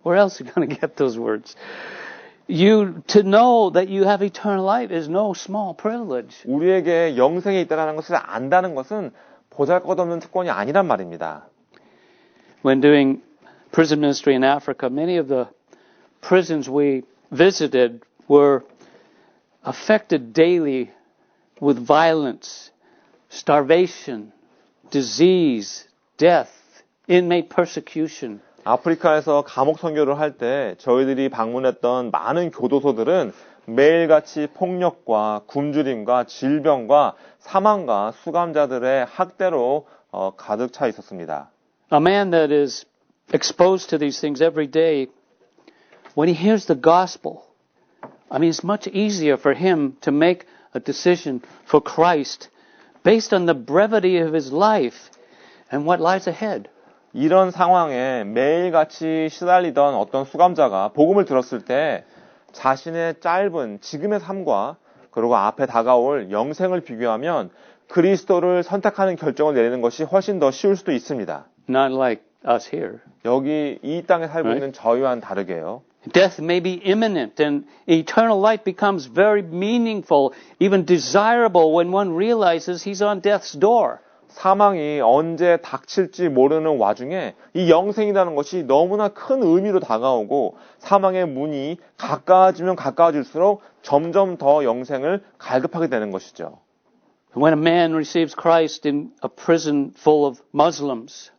Where else are you going to get those words? To know that you have eternal life is no small privilege. 우리에게 영생이 있다는 것을 안다는 것은 보잘것없는 특권이 아니란 말입니다. When doing prison ministry in Africa, many of the prisons we visited were affected daily with violence, starvation, disease, death, inmate persecution. 아프리카에서 감옥 선교를 할 때 저희들이 방문했던 많은 교도소들은 매일같이 폭력과 굶주림과 질병과 사망과 수감자들의 학대로 가득 차 있었습니다. A man that is exposed to these things every day, when he hears the gospel, I mean, it's much easier for him to make a decision for Christ based on the brevity of his life and what lies ahead. 이런 상황에 매일같이 시달리던 어떤 수감자가 복음을 들었을 때 자신의 짧은 지금의 삶과 그리고 앞에 다가올 영생을 비교하면 그리스도를 선택하는 결정을 내리는 것이 훨씬 더 쉬울 수도 있습니다. Not like us here. 여기 이 땅에 살고 있는 저희와는 다르게요. Death may be imminent and eternal life becomes very meaningful, even desirable when one realizes he's on death's door. 사망이 언제 닥칠지 모르는 와중에 이 영생이라는 것이 너무나 큰 의미로 다가오고 사망의 문이 가까워지면 가까워질수록 점점 더 영생을 갈급하게 되는 것이죠. When a man receives Christ in a prison full of Muslims,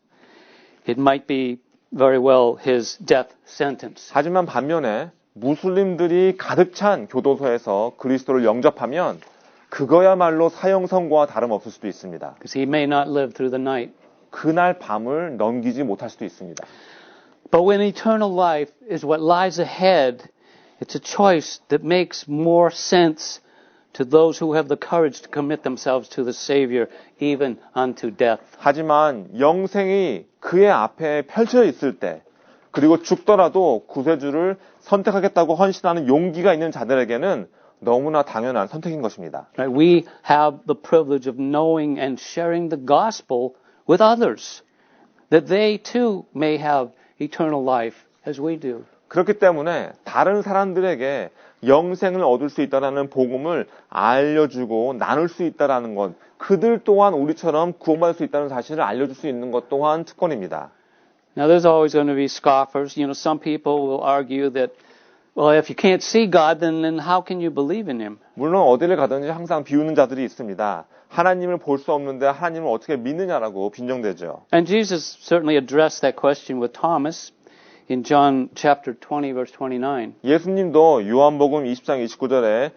it might be very well his death sentence. 하지만 반면에 무슬림들이 가득 찬 교도소에서 그리스도를 영접하면 그거야말로 사형 선고와 다름없을 수도 있습니다. Because he may not live through the night. 그날 밤을 넘기지 못할 수도 있습니다. But when eternal life is what lies ahead, it's a choice that makes more sense to those who have the courage to commit themselves to the Savior, even unto death. 하지만 영생이 그의 앞에 펼쳐져 있을 때, 그리고 죽더라도 구세주를 선택하겠다고 헌신하는 용기가 있는 자들에게는 너무나 당연한 선택인 것입니다. Right? We have the privilege of knowing and sharing the gospel with others, that they too may have eternal life as we do. 그렇기 때문에 다른 사람들에게 영생을 얻을 수 있다는 복음을 알려주고 나눌 수 있다는 것, 그들 또한 우리처럼 구원받을 수 있다는 사실을 알려줄 수 있는 것 또한 특권입니다. Now there's always going to be scoffers. You know, some people will argue that, well, if you can't see God, then how can you believe in Him? 물론 어디를 가든지 항상 비웃는 자들이 있습니다. 하나님을 볼 수 없는데 하나님을 어떻게 믿느냐라고 빈정대죠. And Jesus certainly addressed that question with Thomas in John chapter 20, verse 29. 예수님도 요한복음 20장 29절에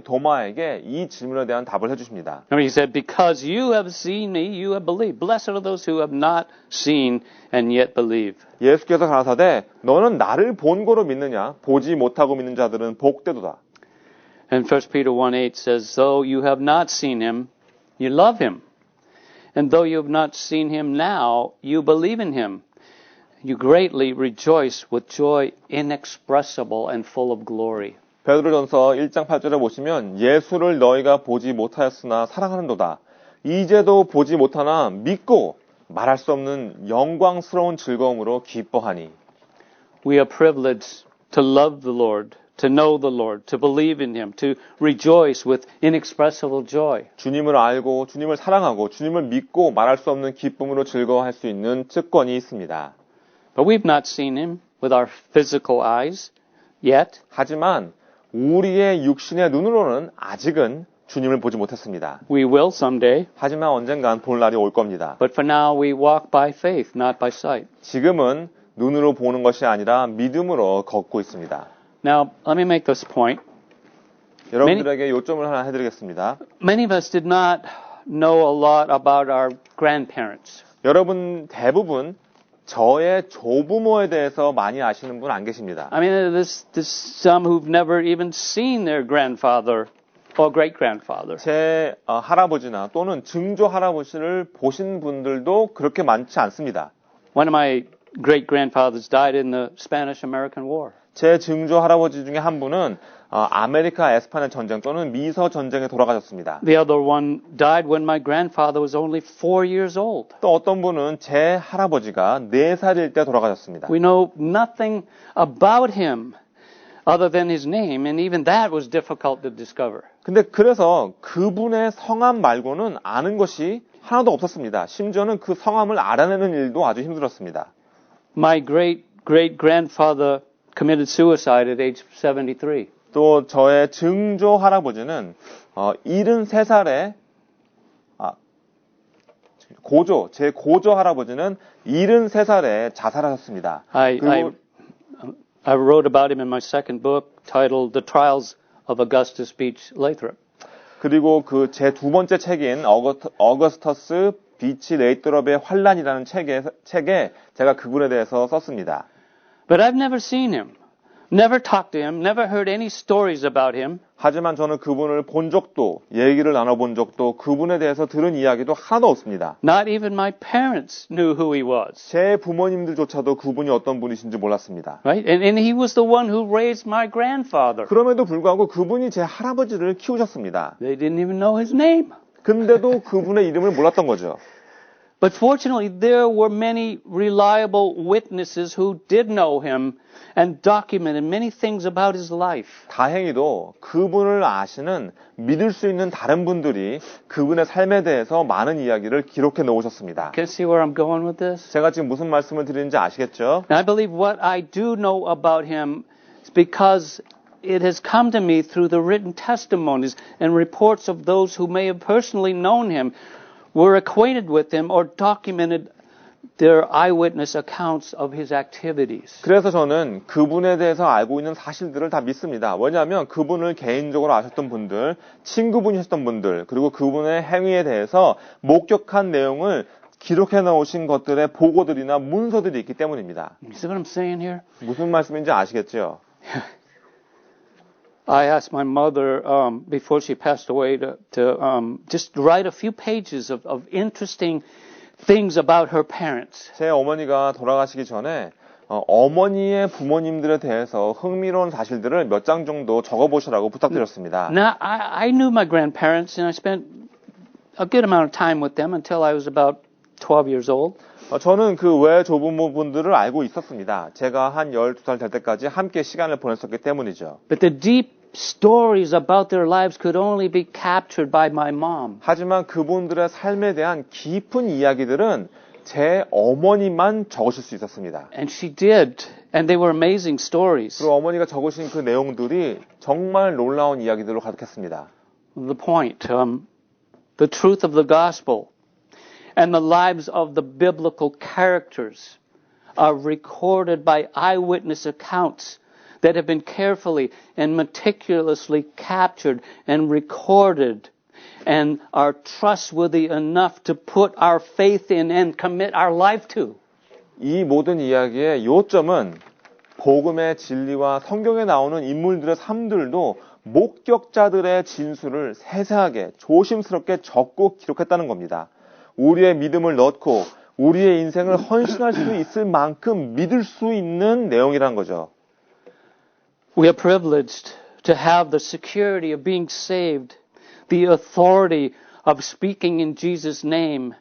도마에게 이 질문에 대한 답을 해주십니다. Remember, he said, because you have seen me, you have believed. Blessed are those who have not seen and yet believe. 예수께서 가라사대 너는 나를 본 거로 믿느냐? 보지 못하고 믿는 자들은 복되도다. And 1 Peter 1:8 says, though you have not seen him, you love him. And though you have not seen him now, you believe in him. You greatly rejoice with joy inexpressible and full of glory. 베드로전서 1장 8절에 보시면 예수를 너희가 보지 못하였으나 사랑하는도다. 이제도 보지 못하나 믿고 말할 수 없는 영광스러운 즐거움으로 기뻐하니. We are privileged to love the Lord, to know the Lord, to believe in Him, to rejoice with inexpressible joy. 주님을 알고 주님을 사랑하고 주님을 믿고 말할 수 없는 기쁨으로 즐거워할 수 있는 특권이 있습니다. But we've not seen Him with our physical eyes yet. 하지만 우리의 육신의 눈으로는 아직은 주님을 보지 못했습니다. We will someday. 하지만 언젠간 볼 날이 올 겁니다. But for now we walk by faith, not by sight. 지금은 눈으로 보는 것이 아니라 믿음으로 걷고 있습니다. Now, let me make this point. 여러분들에게 요점을 하나 해드리겠습니다. Many of us did not know a lot about our grandparents. 여러분 대부분 저의 조부모에 대해서 많이 아시는 분 안 계십니다. I mean, there's some who've never even seen their grandfather or great-grandfather. 제 할아버지나 또는 증조 할아버지를 보신 분들도 그렇게 많지 않습니다. One of my great-grandfathers died in the Spanish-American War. 제 증조 할아버지 중에 한 분은 아메리카 에스파냐 전쟁 또는 미서 전쟁에 돌아가셨습니다. The other one died when my grandfather was only 4 years old. 또 어떤 분은 제 할아버지가 4살일 때 돌아가셨습니다. We know nothing about him other than his name, and even that was difficult to discover. 근데 그래서 그분의 성함 말고는 아는 것이 하나도 없었습니다. 심지어는 그 성함을 알아내는 일도 아주 힘들었습니다. My great-great-grandfather committed suicide at age 73. 또 저의 증조 할아버지는 73살에 제 고조 할아버지는 73살에 자살하셨습니다. I wrote about him in my second book titled The Trials of Augustus Beach Lathrop. 그리고 그 제 두 번째 책인 어거스터스 비치 레이트럽의 환란이라는 책에 제가 그분에 대해서 썼습니다. But I've never seen him, never talked to him, never heard any stories about him. 하지만 저는 그분을 본 적도, 얘기를 나눠본 적도, 그분에 대해서 들은 이야기도 하나도 없습니다. Not even my parents knew who he was. 제 부모님들조차도 그분이 어떤 분이신지 몰랐습니다. Right? And he was the one who raised my grandfather. 그럼에도 불구하고 그분이 제 할아버지를 키우셨습니다. They didn't even know his name. 근데도 그분의 이름을 몰랐던 거죠. But fortunately, there were many reliable witnesses who did know him and documented many things about his life. 다행히도 그분을 아시는 믿을 수 있는 다른 분들이 그분의 삶에 대해서 많은 이야기를 기록해 놓으셨습니다. Can you see where I'm going with this? 제가 지금 무슨 말씀을 드리는지 아시겠죠? And I believe what I do know about him is because it has come to me through the written testimonies and reports of those who may have personally known him, were acquainted with him, or documented their eyewitness accounts of his activities. 그래서 저는 그분에 대해서 알고 있는 사실들을 다 믿습니다. 왜냐하면 그분을 개인적으로 아셨던 분들, 친구분이셨던 분들, 그리고 그분의 행위에 대해서 목격한 내용을 기록해 놓으신 것들의 보고들이나 문서들이 있기 때문입니다. You see what I'm saying here? 무슨 말씀인지 아시겠죠? I asked my mother before she passed away to just write a few pages of interesting things about her parents. 제 어머니가 돌아가시기 전에 어머니의 부모님들에 대해서 흥미로운 사실들을 몇 장 정도 적어보시라고 부탁드렸습니다. Now, I knew my grandparents, and I spent a good amount of time with them until I was about 12 years old. 저는 그 외 조부모분들을 알고 있었습니다. 제가 한 12살 될 때까지 함께 시간을 보냈었기 때문이죠. But the deep stories about their lives could only be captured by my mom. 하지만 그분들의 삶에 대한 깊은 이야기들은 제 어머니만 적으실 수 있었습니다. And she did. And they were amazing stories. 그리고 어머니가 적으신 그 내용들이 정말 놀라운 이야기들로 가득했습니다. The point, the truth of the gospel and the lives of the biblical characters are recorded by eyewitness accounts that have been carefully and meticulously captured and recorded and are trustworthy enough to put our faith in and commit our life to. 이 모든 이야기의 요점은 복음의 진리와 성경에 나오는 인물들의 삶들도 목격자들의 진술을 세세하게 조심스럽게 적고 기록했다는 겁니다. 우리의 믿음을 넣고 우리의 인생을 헌신할 수 있을 만큼 믿을 수 있는 내용이란 거죠. We are privileged to have the security of being saved, the authority of speaking in Jesus' name,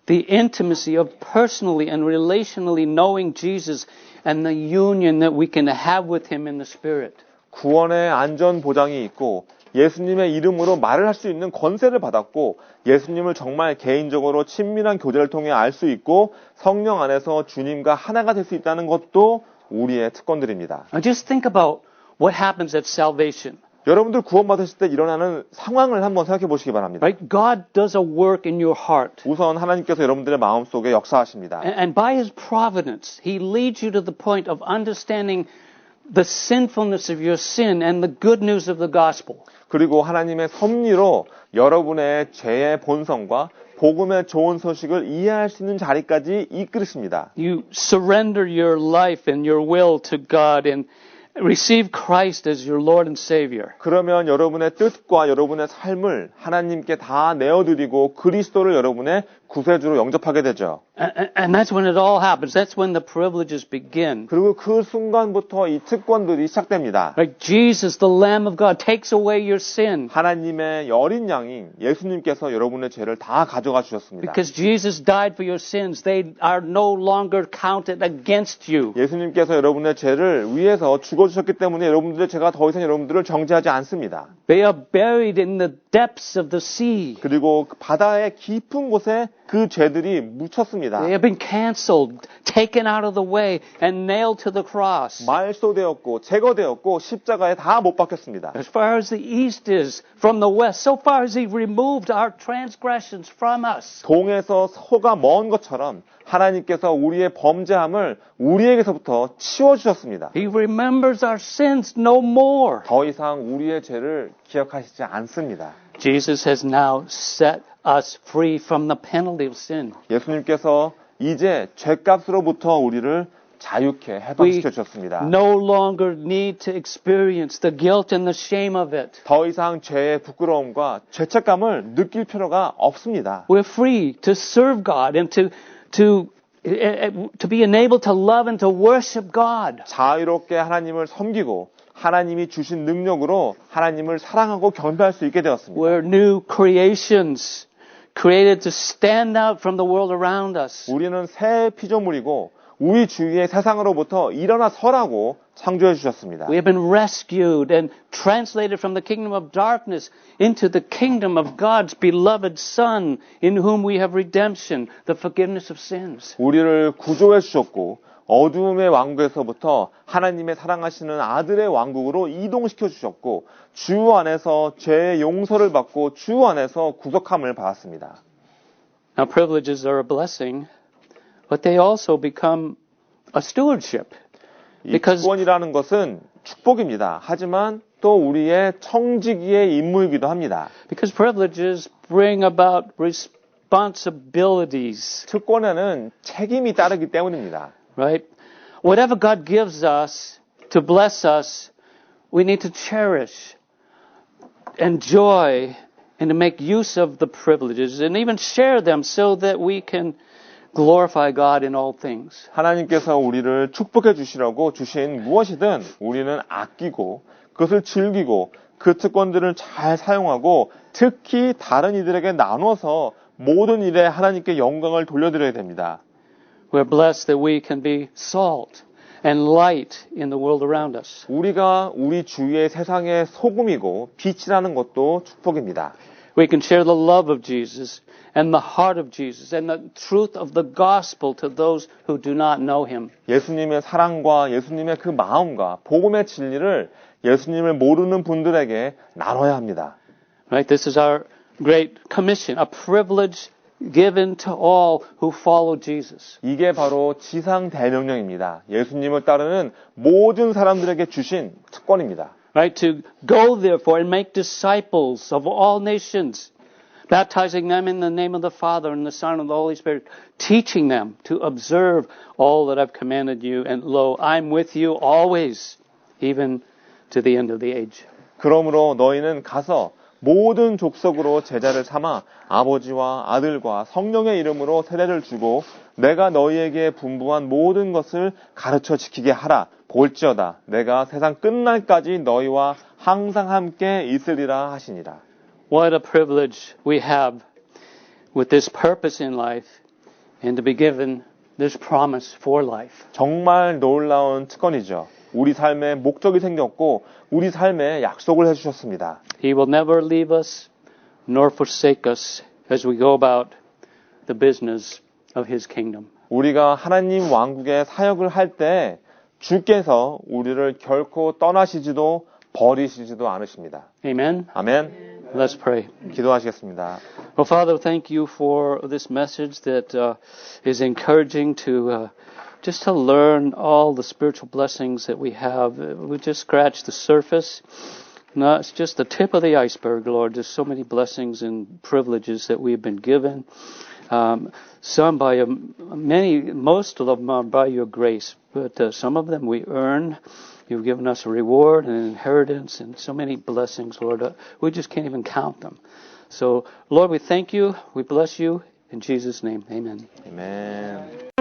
the intimacy of personally and relationally knowing Jesus, and the union that we can have with Him in the Spirit. 구원의 안전 보장이 있고 예수님의 이름으로 말을 할 수 있는 권세를 받았고 예수님을 정말 개인적으로 친밀한 교제를 통해 알 수 있고 성령 안에서 주님과 하나가 될 수 있다는 것도 우리의 특권들입니다. Now just think about what happens at salvation. 여러분들 구원받으실 때 일어나는 상황을 한번 생각해 보시기 바랍니다. Right? God does a work in your heart. 우선 하나님께서 여러분들의 마음속에 역사하십니다. And by His providence, He leads you to the point of understanding the sinfulness of your sin and the good news of the gospel. 그리고 하나님의 섭리로 여러분의 죄의 본성과 복음의 좋은 소식을 이해할 수 있는 자리까지 이끌으십니다. You surrender your life and your will to God and receive Christ as your Lord and Savior. 그러면 여러분의 뜻과 여러분의 삶을 하나님께 다 내어드리고 그리스도를 여러분의 구세주로 영접하게 되죠. And that's when it all happens. That's when the privileges begin. 그리고 그 순간부터 이 특권들이 시작됩니다. Like Jesus, the Lamb of God, takes away your sin. 하나님의 어린 양인 예수님께서 여러분의 죄를 다 가져가 주셨습니다. Because Jesus died for your sins, they are no longer counted against you. 예수님께서 여러분의 죄를 위해서 죽어주셨기 때문에 여러분들의 죄가 더 이상 여러분들을 정죄하지 않습니다. They are buried in the depths of the sea. 그리고 그 바다의 깊은 곳에 그 죄들이 묻혔습니다. They have been canceled, taken out of the way, and nailed to the cross. 말소되었고 제거되었고 십자가에 다 못 박혔습니다. As far as the east is from the west, so far as He removed our transgressions from us. 동에서 서가 먼 것처럼 하나님께서 우리의 범죄함을 우리에게서부터 치워주셨습니다. He remembers our sins no more. 더 이상 우리의 죄를 기억하시지 않습니다. Jesus has now set us free from the penalty of sin. 예수님께서 이제 죄값으로부터 우리를 자유케 We 해방시켜 주셨습니다. no longer need to experience the guilt and the shame of it. 더 이상 죄의 부끄러움과 죄책감을 느낄 필요가 없습니다. We're free to serve God and to be enabled to love and to worship God. 자유롭게 하나님을 섬기고 하나님이 주신 능력으로 하나님을 사랑하고 경배할 수 있게 되었습니다. We're new creations, created to stand out from the world around us. 우리는 새 피조물이고 우리 주위의 세상으로부터 일어나 서라고 창조해 주셨습니다. We have been rescued and translated from the kingdom of darkness into the kingdom of God's beloved Son, in whom we have redemption, the forgiveness of sins. 우리를 구조해 주셨고 어두움의 왕국에서부터 하나님의 사랑하시는 아들의 왕국으로 이동시켜 주셨고 주 안에서 죄의 용서를 받고 주 안에서 구속함을 받았습니다. Now, privileges are a blessing, but they also become a stewardship. 이 특권이라는 것은 축복입니다. 하지만 또 우리의 청지기의 임무이기도 합니다. Because privileges bring about responsibilities. 특권에는 책임이 따르기 때문입니다. Right? Whatever God gives us to bless us, we need to cherish, enjoy, and to make use of the privileges and even share them so that we can glorify God in all things. 하나님께서 우리를 축복해 주시려고 주신 무엇이든 우리는 아끼고 그것을 즐기고 그 특권들을 잘 사용하고 특히 다른 이들에게 나눠서 모든 일에 하나님께 영광을 돌려드려야 됩니다. We're blessed that we can be salt and light in the world around us. 우리가 우리 주위의 세상의 소금이고 빛이라는 것도 축복입니다. We can share the love of Jesus and the heart of Jesus and the truth of the gospel to those who do not know Him. 예수님의 사랑과 예수님의 그 마음과 복음의 진리를 예수님을 모르는 분들에게 나눠야 합니다. Right? This is our great commission, a privilege given to all who follow Jesus. 이게 바로 지상 대명령입니다. 예수님을 따르는 모든 사람들에게 주신 특권입니다. Right? To go therefore and make disciples of all nations, baptizing them in the name of the Father and the Son and the Holy Spirit, teaching them to observe all that I've commanded you, and lo, I'm with you always, even to the end of the age. 그러므로 너희는 가서 모든 족속으로 제자를 삼아 아버지와 아들과 성령의 이름으로 세례를 주고 내가 너희에게 분부한 모든 것을 가르쳐 지키게 하라. 볼지어다 내가 세상 끝날까지 너희와 항상 함께 있으리라 하시니라. What a privilege we have with this purpose in life and to be given this promise for life. 정말 놀라운 특권이죠. 우리 삶에 목적이 생겼고 우리 삶에 약속을 해주셨습니다. He will never leave us nor forsake us as we go about the business of His kingdom. 우리가 하나님 왕국의 사역을 할 때 주께서 우리를 결코 떠나시지도 버리시지도 않으십니다. Amen. 아멘. Let's pray. 기도하시겠습니다. Well, Father, thank you for this message that is encouraging to just to learn all the spiritual blessings that we have. We just scratched the surface. No, it's just the tip of the iceberg, Lord. There's so many blessings and privileges that we've been given. Some by most of them are by your grace, but some of them we earn. You've given us a reward and an inheritance and so many blessings, Lord. We just can't even count them. So, Lord, we thank you. We bless you. In Jesus' name, amen. 아멘.